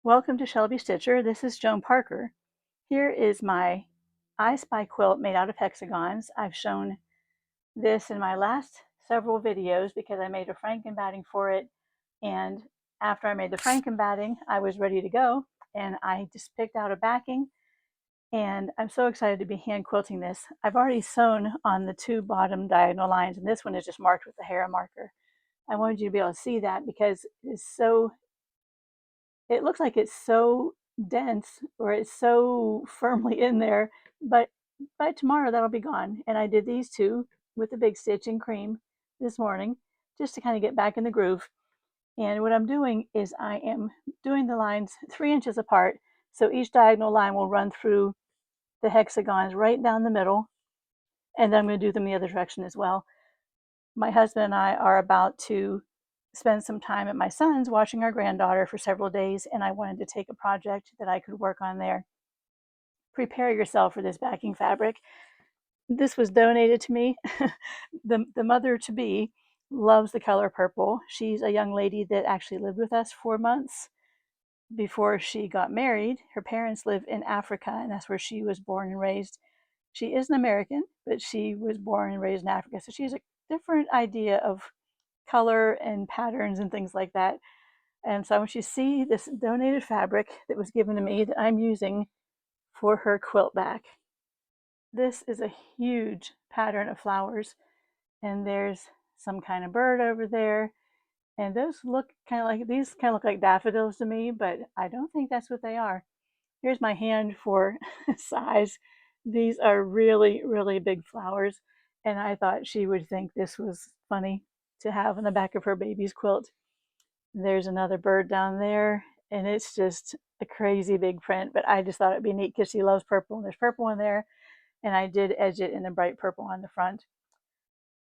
Welcome to Shelby Stitcher. This is Joan Parker. Here is my I Spy quilt made out of hexagons. I've shown this in my last several videos because I made a frankenbatting for it, and after I made the frankenbatting I was ready to go, and I just picked out a backing, and I'm so excited to be hand quilting this. I've already sewn on the two bottom diagonal lines, and this one is just marked with the Hera marker. I wanted you to be able to see that because it looks like it's so dense, or it's so firmly in there, but by tomorrow that'll be gone. And I did these two with the big stitch in cream this morning just to kind of get back in the groove. And what I'm doing is I am doing the lines 3 inches apart, so each diagonal line will run through the hexagons right down the middle, and then I'm going to do them the other direction as well. My husband and I are about to spend some time at my son's watching our granddaughter for several days, and I wanted to take a project that I could work on there. Prepare yourself for this backing fabric. This was donated to me. The mother-to-be loves the color purple. She's a young lady that actually lived with us 4 months before she got married. Her parents live in Africa, and that's where she was born and raised. She is an American, but she was born and raised in Africa, so she has a different idea of color and patterns and things like that. And so when you see this donated fabric that was given to me that I'm using for her quilt back, this is a huge pattern of flowers, and there's some kind of bird over there, and those look kind of like, these kind of look like daffodils to me, but I don't think that's what they are. Here's my hand for size. These are really, really big flowers, and I thought she would think this was funny to have on the back of her baby's quilt. There's another bird down there, and it's just a crazy big print, but I just thought it'd be neat because she loves purple, and there's purple in there, and I did edge it in the bright purple on the front.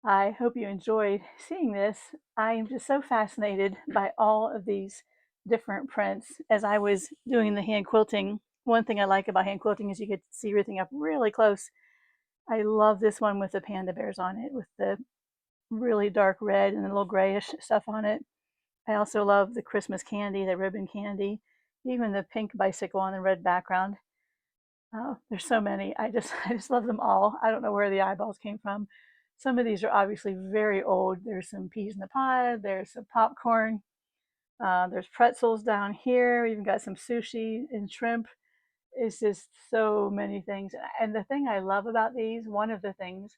I hope you enjoyed seeing this. I am just so fascinated by all of these different prints. As I was doing the hand quilting, one thing I like about hand quilting is you get to see everything up really close. I love this one with the panda bears on it, with the really dark red and the little grayish stuff on it. I also love the Christmas candy, the ribbon candy, even the pink bicycle on the red background. There's so many. I just love them all. I don't know where the eyeballs came from. Some of these are obviously very old. There's some peas in the pod. There's some popcorn. There's pretzels down here. We even got some sushi and shrimp. It's just so many things. And the thing I love about these, one of the things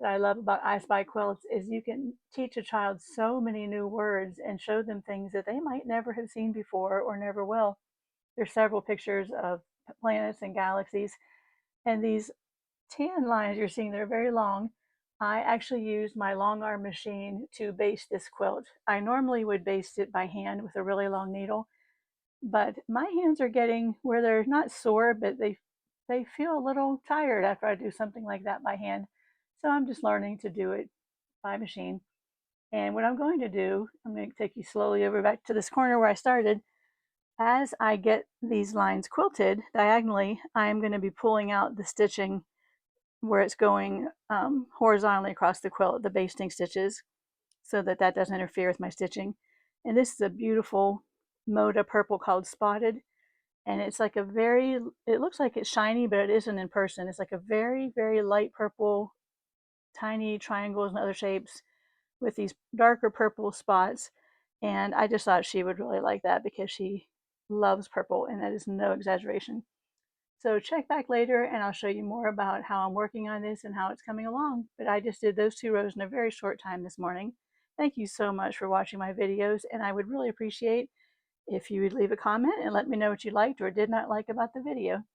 that I love about I Spy quilts, is you can teach a child so many new words and show them things that they might never have seen before or never will. There's several pictures of planets and galaxies, and these tan lines you're seeing, they're very long. I actually used my long arm machine to baste this quilt. I normally would baste it by hand with a really long needle, but my hands are getting where they're not sore, but they feel a little tired after I do something like that by hand. So I'm just learning to do it by machine. And what I'm going to do, I'm going to take you slowly over back to this corner where I started. As I get these lines quilted diagonally, I'm going to be pulling out the stitching where it's going horizontally across the quilt, the basting stitches, so that that doesn't interfere with my stitching. And this is a beautiful Moda purple called Spotted, and it's like a very, it looks like it's shiny, but it isn't in person. It's like a very, very light purple, tiny triangles and other shapes with these darker purple spots. And I just thought she would really like that because she loves purple, and that is no exaggeration. So check back later and I'll show you more about how I'm working on this and how it's coming along. But I just did those 2 rows in a very short time this morning. Thank you so much for watching my videos, and I would really appreciate if you would leave a comment and let me know what you liked or did not like about the video.